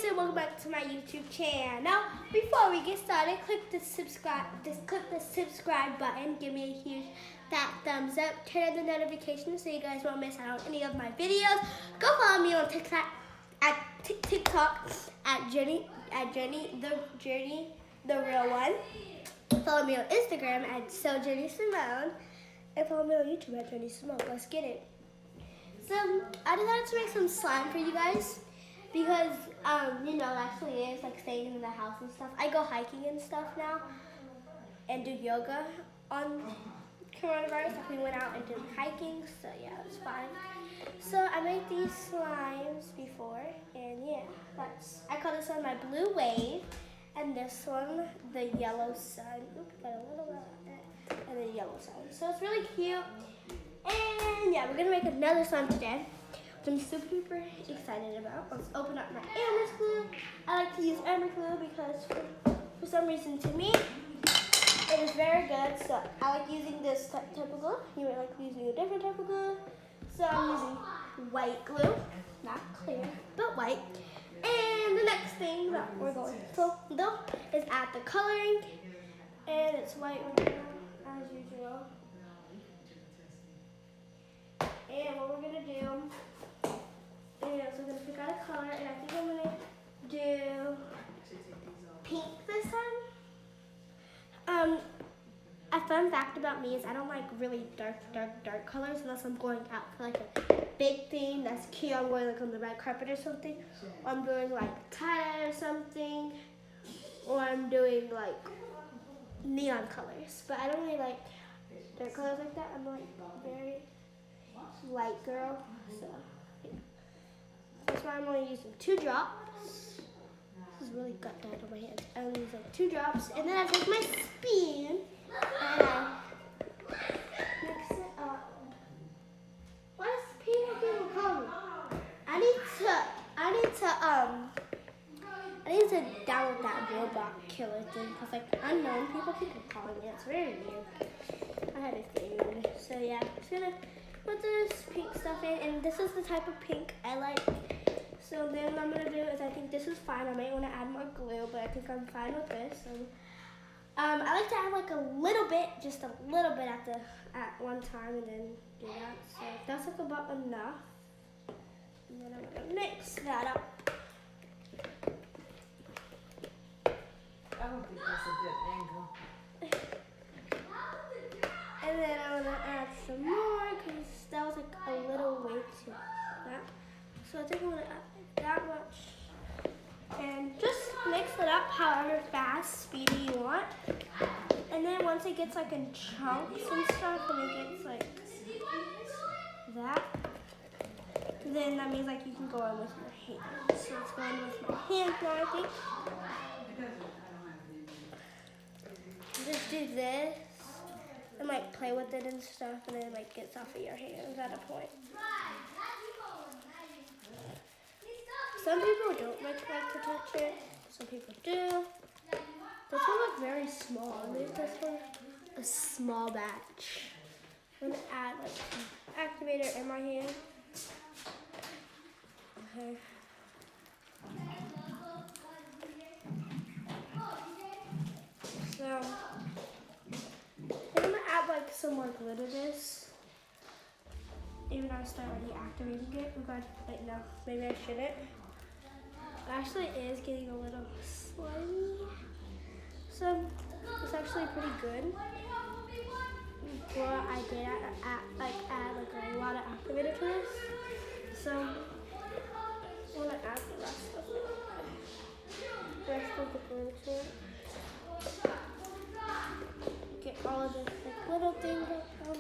and welcome back to my YouTube channel. Before we get started, click the subscribe button. Give me a huge fat thumbs up. Turn on the notifications so you guys won't miss out on any of my videos. Go follow me on TikTok at Journey the Real One. Follow me on Instagram at SoJourneySimone, and follow me on YouTube at Journey Simone. Let's get it. So I decided to make some slime for you guys because actually it is like staying in the house and stuff. I go hiking and stuff now and do yoga on coronavirus. Like we went out and did hiking, so yeah, it's fine. So I made these slimes before, and yeah, I call this one my blue wave, and this one the yellow sun. Oops, got a little bit, and the yellow sun. So it's really cute. And yeah, we're gonna make another slime today, which I'm super excited about. Let's open up my Elmer's glue. I like to use Elmer's glue because for some reason to me, it is very good. So I like using this type of glue. You might like using a different type of glue. So I'm using white glue, not clear, but white. And the next thing that we're going to do is add the coloring. And it's white right now, as usual. And what we're going to do is we're going to pick out a color, and I think I'm going to do pink this time. A fun fact about me is I don't like really dark colors unless I'm going out for like a big thing that's cute. I'm going like on the red carpet or something. Or I'm doing like tie-dye or something. Or I'm doing like neon colors. But I don't really like dark colors like that. I'm like very light girl, so yeah. That's why I'm only using 2 drops. This is really got down on my hands. I only use like 2 drops, and then I take my spoon and I mix it up. Why is people calling me? I need to download that robot killer thing because like unknown people keep calling me. It's very weird. I had a thing. So yeah, I'm just gonna put this pink stuff in, and this is the type of pink I like. So then what I'm gonna do is I think this is fine. I might want to add more glue, but I think I'm fine with this. So I like to add like a little bit, just a little bit at one time, and then do that. So that's like about enough. And then I'm gonna mix that up. I don't think that's a good angle. And then I'm gonna add some more because that was like a little way too that. So I think I'm gonna add that much. And just mix it up however fast, speedy you want. And then once it gets like in chunks and stuff, and it gets like that, then that means like you can go on with your hands. So it's going with my hands now, I think. Just do this and like play with it and stuff, and then like gets off of your hands at a point. Some people don't like to touch it. Some people do. This one looks very small. I made this one a small batch. I'm gonna add like an activator in my hand. Okay. So I'm gonna add like some more glue to this. Even though I started already activating it. Oh god, wait, no, maybe I shouldn't. It actually is getting a little slimy. So it's actually pretty good. Before I did add like a lot of activator to this. So I'm gonna add the rest of it. The rest of the glue to it. Get all of this like little things up.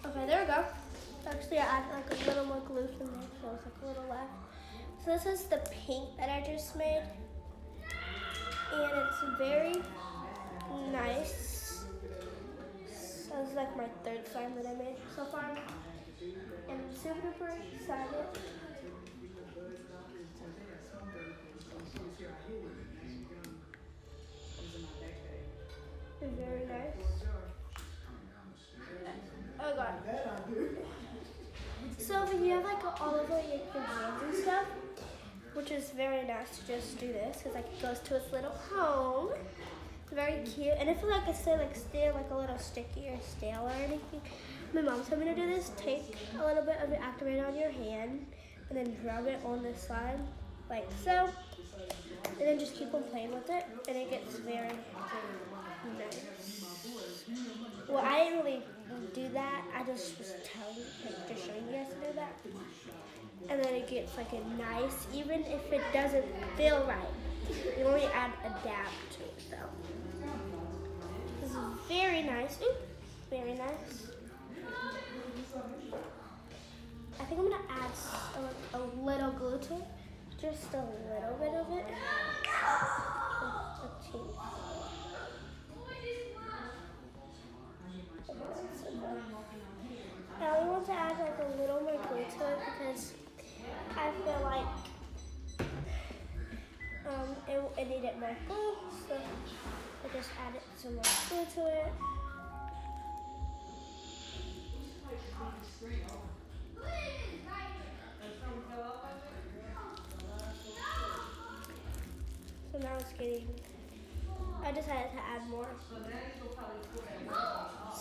Okay, there we go. Actually, I added like a little more glue from there, so it's like a little left. So this is the pink that I just made, and it's very nice. So this is like my 3rd slime that I made so far, and I'm super excited. It's very nice. Oh god. So when you have like all over your hands and stuff, which is very nice to just do this because like it goes to its little home. It's very cute, and if like it's still like a little sticky or stale or anything, my mom told me to do this. Take a little bit of it, activate on your hand, and then rub it on the side like so, and then just keep on playing with it, and it gets very nice. Well, I didn't really do that. I just was telling, like, just showing you guys to do that. And then it gets like a nice, even if it doesn't feel right, you only add a dab to it. So this is very nice. Ooh, very nice. I think I'm gonna add a little glue to it, just a little bit of it. A teeny. I only want to add like a little more glue to it because I feel like it needed more glue, so I just added some more glue to it. So now it's getting, I decided to add more.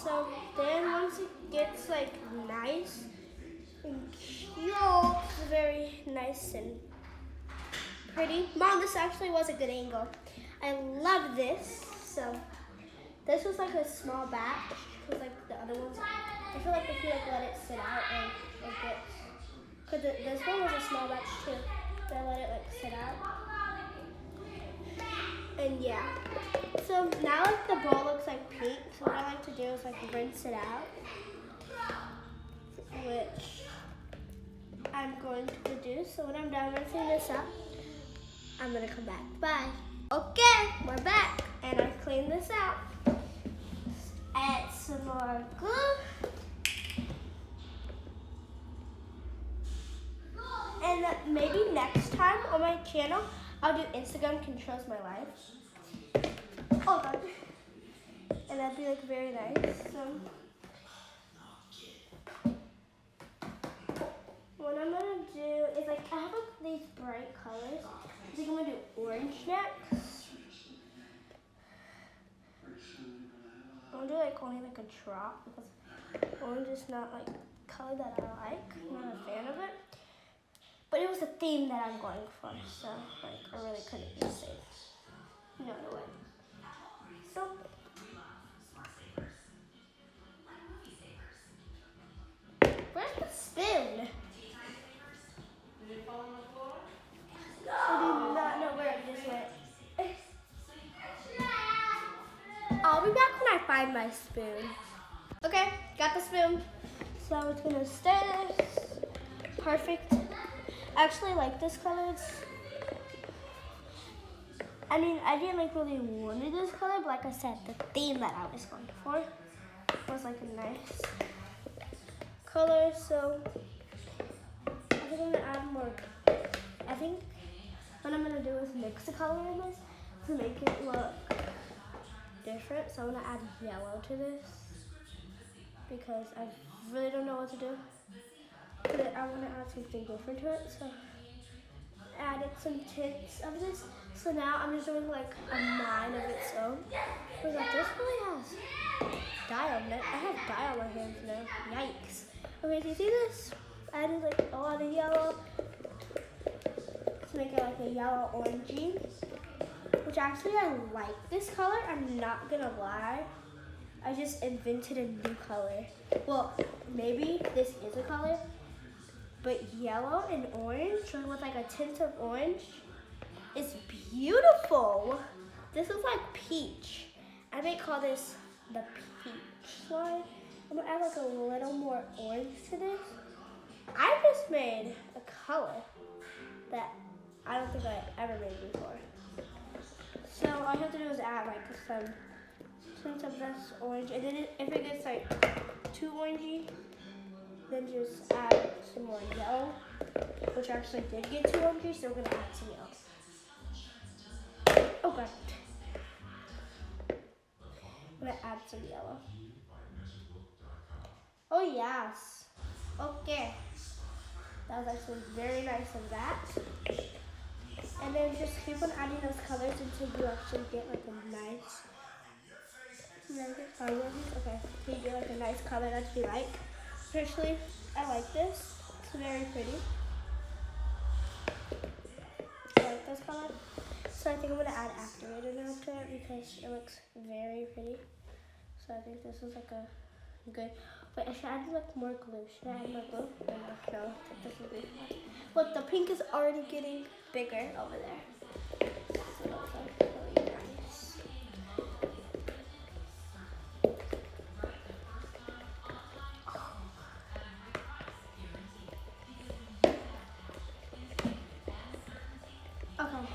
So then once it gets like nice and cute, it's very nice and pretty. Mom, this actually was a good angle. I love this. So this was like a small batch, because like the other ones, I feel like if you like let it sit out and it gets, because this one was a small batch too, but I let it like sit out. And yeah, so now like the bowl looks like pink, so what I like to do is like rinse it out, which I'm going to do. So when I'm done rinsing this up, I'm gonna come back. Bye. Okay, we're back, and I cleaned this out. Add some more glue. And maybe next time on my channel, I'll do Instagram controls my life. Oh God. And that'd be like very nice. So what I'm gonna do is like, I have like these bright colors. I think I'm gonna do orange next. I'm gonna do like only like a drop because orange is not like color that I like. I'm not a fan of it. But it was a theme that I'm going for, so like I really couldn't just say no to it. So where's the spoon? Did it fall on the floor? I do not know where it just went. I'll be back when I find my spoon. Okay, got the spoon. So it's gonna stay this. Perfect. I actually like this color. I mean, I didn't like really wanted this color, but like I said, the theme that I was going for was like a nice color. So I think I'm gonna add more. I think what I'm gonna do is mix the color in this to make it look different. So I'm gonna add yellow to this because I really don't know what to do. But I want to add something different to it, so I added some tints of this. So now I'm just doing like a line of its own. I was like, this really has dye on it. I have dye on my hands now. Yikes. Okay, do you see this? I added like a lot of yellow to make it like a yellow orangey, which actually I like this color. I'm not gonna lie. I just invented a new color. Well, maybe this is a color, but yellow and orange with like a tint of orange is beautiful. This is like peach. I may call this the peach line. I'm gonna add like a little more orange to this. I just made a color that I don't think I ever made before. So all you have to do is add like some tint of this orange, and then if it gets like too orangey, then just add some more yellow, which actually did get too orangey, so we're gonna add some yellow. Oh God. I'm gonna add some yellow. Oh yes. Okay. That was actually very nice of that. And then just keep on adding those colors until you actually get like a nice, okay, so you get like a nice color that you like. Personally, I like this. It's very pretty. I like this color. So I think I'm gonna add activator now to it because it looks very pretty. So I think this is like a good. Wait, I should add like more glue. Should I add more glue? No, this is good. Look, the pink is already getting bigger over there. So it looks like really nice. Okay.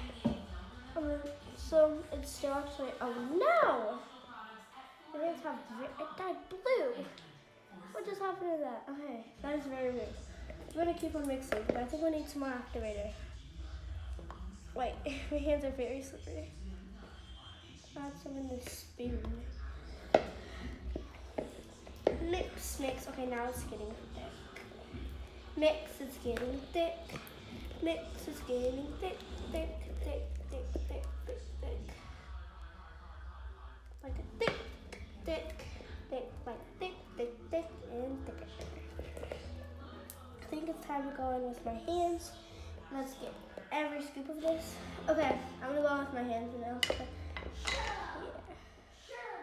So it's still actually. Oh no! I think it died blue. What just happened to that? Okay, that is very weird. We're gonna keep on mixing, but I think we need some more activator. Wait, my hands are very slippery. Add some in this spoon. Mix. Okay, now it's getting thick. Mix, it's getting thick. Mix, it's getting thick. Like a thick, like thick, and thicker. I think it's time to go in with my hands. Let's get every scoop of this. Okay, I'm gonna go with my hands now. Yeah.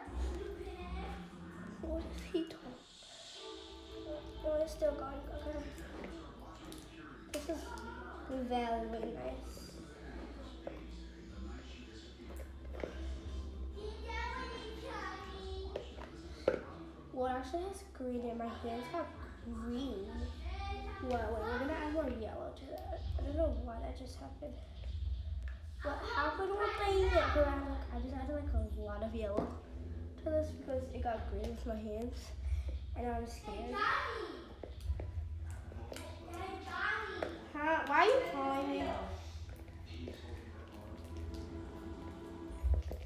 What is he doing? Oh, it's still going. Okay. This is very nice. Well, it actually has green in my hands. Have green. Well, wait, we're gonna add more yellow to that. I don't know why that just happened. What happened with the I just added like a lot of yellow to this because it got green with my hands, and I'm scared. Huh? Why are you calling me?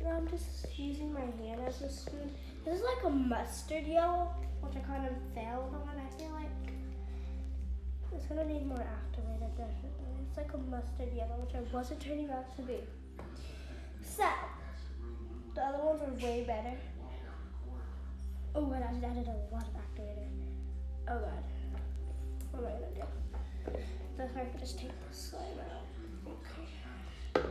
No, I'm just using my hand as a spoon. This is like a mustard yellow, which I kind of failed on, I feel like. It's gonna need more activator, definitely. It's like a mustard yellow, which I wasn't turning out to be. So, the other ones are way better. Oh, and I just added a lot of activator. Oh god. What am I gonna do? So if I could just take the slime out. Okay.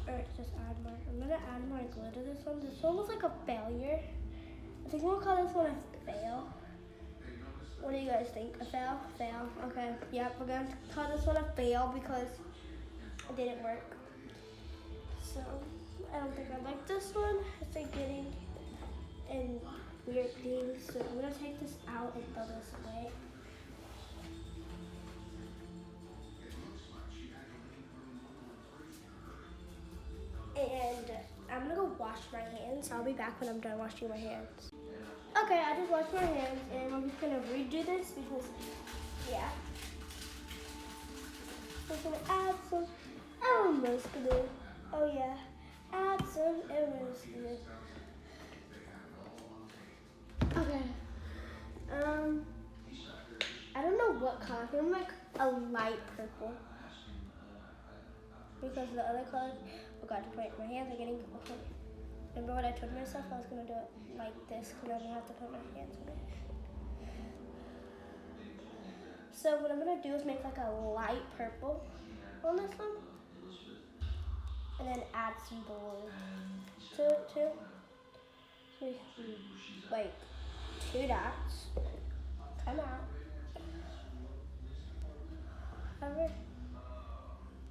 Alright, just add more. I'm gonna add more glue to this one. This one was like a failure. I think we'll call this one a fail. What do you guys think? A fail? Fail. Okay. Yep, we're gonna call this one a fail because it didn't work. So, I don't think I like this one. It's like getting in weird things. So I'm gonna take this out and throw this away. And I'm gonna go wash my hands. I'll be back when I'm done washing my hands. Okay, I just washed my hands and I'm just gonna redo this because, yeah. I'm gonna add some Elmer's glue. Oh yeah, add some Elmer's glue. Okay. I don't know what color. I'm like a light purple. Because the other color, oh god, my hands are getting okay. Remember what I told myself? I was gonna do it like this because I don't have to put my hands in it. So what I'm gonna do is make like a light purple on this one. And then add some blue to it too. Like 2 dots. Come out.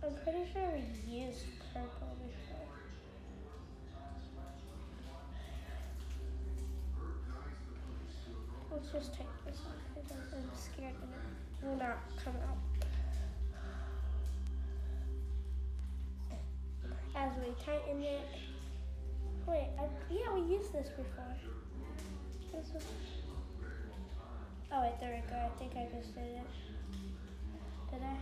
I'm pretty sure we used purple before. Let's just take this off because I'm scared that it will not come out. As we tighten it. Wait, yeah, we used this before. This was. Oh wait, there we go. I think I just did it. Did I?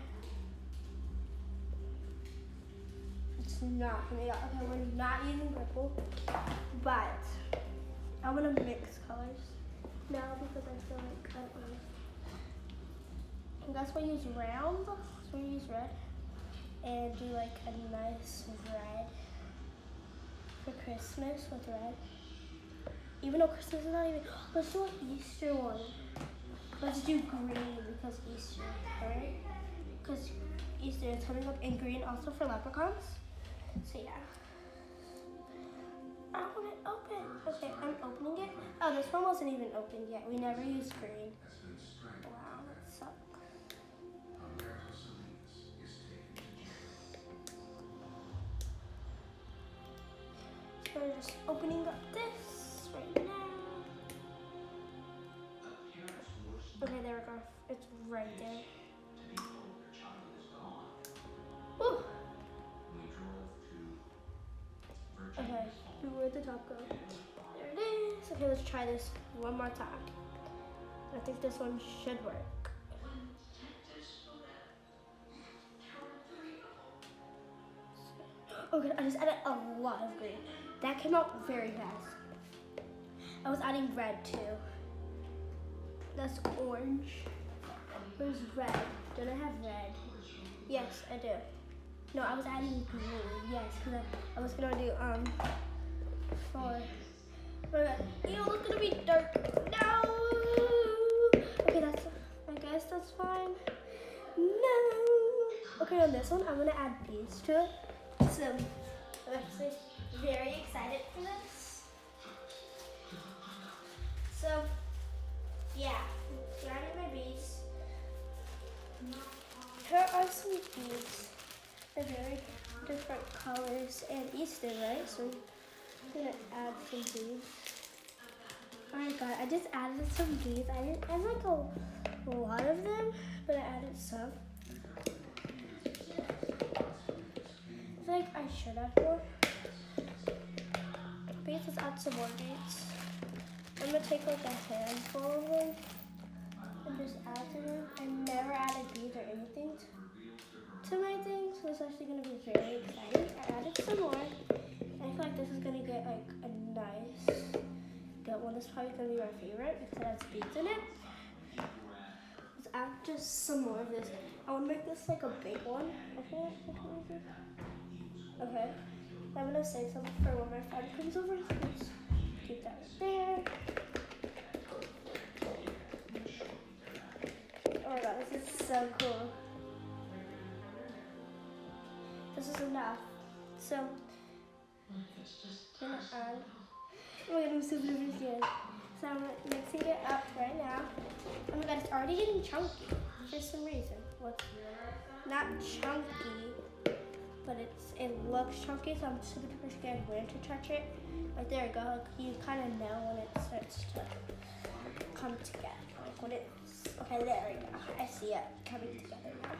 It's not coming out. Okay, we're not using purple, but I'm gonna mix colors. now because I feel like I don't know. And that's why I use round. So we use red and do like a nice red for Christmas with red. Even though Christmas is not even. Let's do an Easter one. Let's do green because Easter, alright? Because Easter is coming up, and green also for leprechauns. So yeah. I want it open. Okay, I'm opening it. Oh, this one wasn't even opened yet. We never used green. Wow, that sucks. So we're just opening up this right now. Okay, there we go. It's right there. Woo! Okay, where'd the top go? There it is. Okay, let's try this one more time. I think this one should work. Okay, I just added a lot of green. That came out very fast. I was adding red too. That's orange. Where's red? Don't I have red? Yes, I do. No, I was adding green. Yes, because I was gonna do for. Ew, it's gonna be dark. No. Okay, I guess that's fine. No. Okay, on this one, I'm gonna add these to it. So I'm actually very excited for this. So yeah, adding my beads. Here are some beads. They're very different colors and Easter, right? So I'm gonna add some beads. Oh my god, I just added some beads. I didn't add like a lot of them, but I added some. I feel like I should have more. Beads, let's add some more beads. I'm gonna take like a handful of them and just add to them. I never added beads or anything to my thing, so it's actually gonna be very exciting. I added some more. I feel like this is gonna get like a nice good one. This is probably gonna be my favorite because it has beads in it. Let's add just some more of this. I wanna make this like a big one. Okay. I'm gonna say something for when my friend comes over. Let's keep that right there. Oh my god, this is so cool. This is enough. So, I'm gonna add. Oh my god, I'm so nervous again. So I'm mixing it up right now. Oh my god, it's already getting chunky for some reason. What's not chunky, but it looks chunky, so I'm super duper scared when to touch it. Like there we go. Like you kind of know when it starts to come together. Like when it's okay. There we go. I see it coming together now.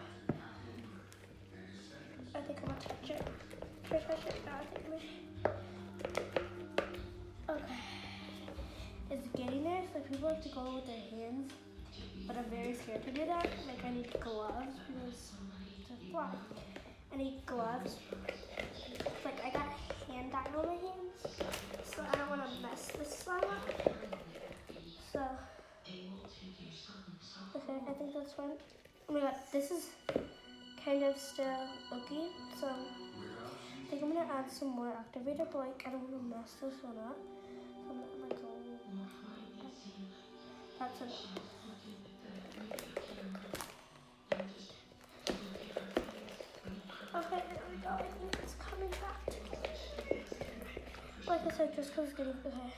I think I'm gonna touch it. Should I touch it? No, I think okay. It's getting there, so people have to go with their hands. But I'm very scared to do that. Like I need gloves because to fly. I need gloves. Like I got hand dye on my hands, so I don't want to mess this slime up. So, okay, I think that's fine. Oh my god, this is kind of still okay. So, I think I'm gonna add some more activator, but like I don't want to mess this one up. So I'm gonna like that's enough. Okay, there we go. I think it's coming back. Like I said, just because it's getting okay.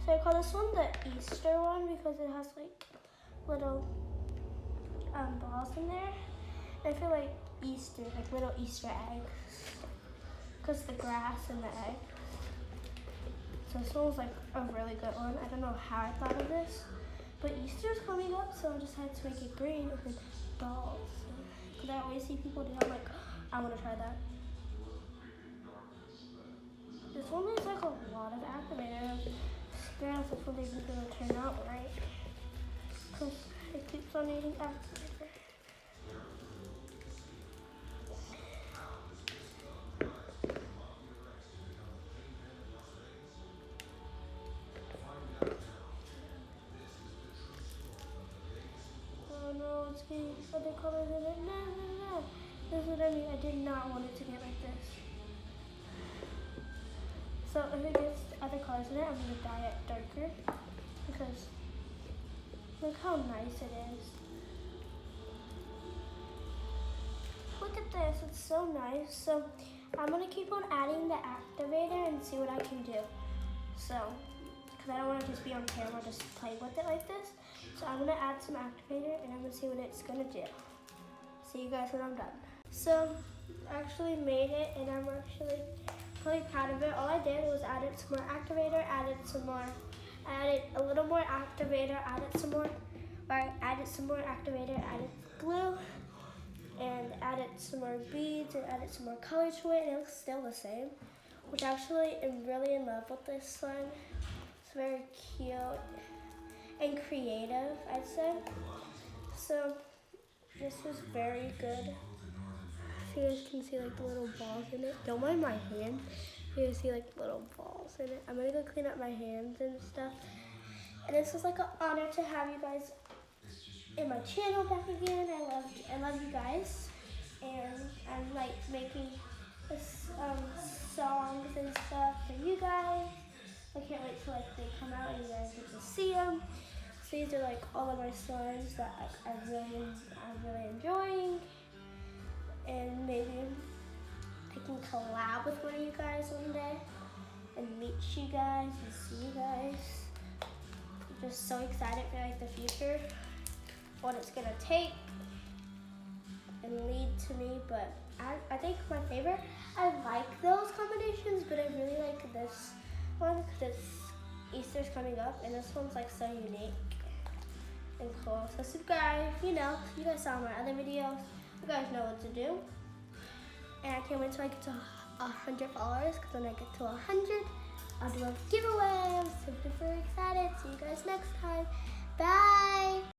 So I call this one the Easter one because it has like little balls in there. I feel like Easter, like little Easter eggs, because the grass and the egg. So this one was like a really good one. I don't know how I thought of this, but Easter's coming up, so I decided to make it green with dolls. Because I always see people do that, I'm like, I want to try that. This one is like a lot of activator. I'm scared if this one's even going to turn out right. Because it keeps on needing activator. it's getting other colors in it. No. This is what I mean. I did not want it to get like this. So if it gets other colors in it, I'm going to dye it darker because look how nice it is. Look at this, it's so nice. So I'm going to keep on adding the activator and see what I can do. So, because I don't want to just be on camera, just play with it like this. So I'm going to add some activator and I'm going to see what it's going to do. See you guys when I'm done. So I actually made it and I'm actually really proud of it. All I did was added some more activator, added a little more activator, added some more activator, added glue, and added some more beads and added some more color to it, and it looks still the same. Which actually am really in love with this slime. It's very cute and creative, I'd say. So this was very good. So you guys can see like the little balls in it. Don't mind my hand. You guys see like little balls in it. I'm gonna go clean up my hands and stuff. And this was like an honor to have you guys in my channel back again. I love you guys. And I'm like making this, songs and stuff for you guys. I can't wait till like they come out and you guys get to see them. So these are like all of my slimes that I'm really enjoying. And maybe I can collab with one of you guys one day and meet you guys and see you guys. I'm just so excited for like the future, what it's gonna take and lead to me. But I think my favorite, I like those combinations, but I really like this one because Easter's coming up and this one's like so unique and cool. So subscribe, you guys saw my other videos. You guys know what to do. And I can't wait till I get to 100 followers, because when I get to 100, I'll do a giveaway. I'm super excited. See you guys next time. Bye.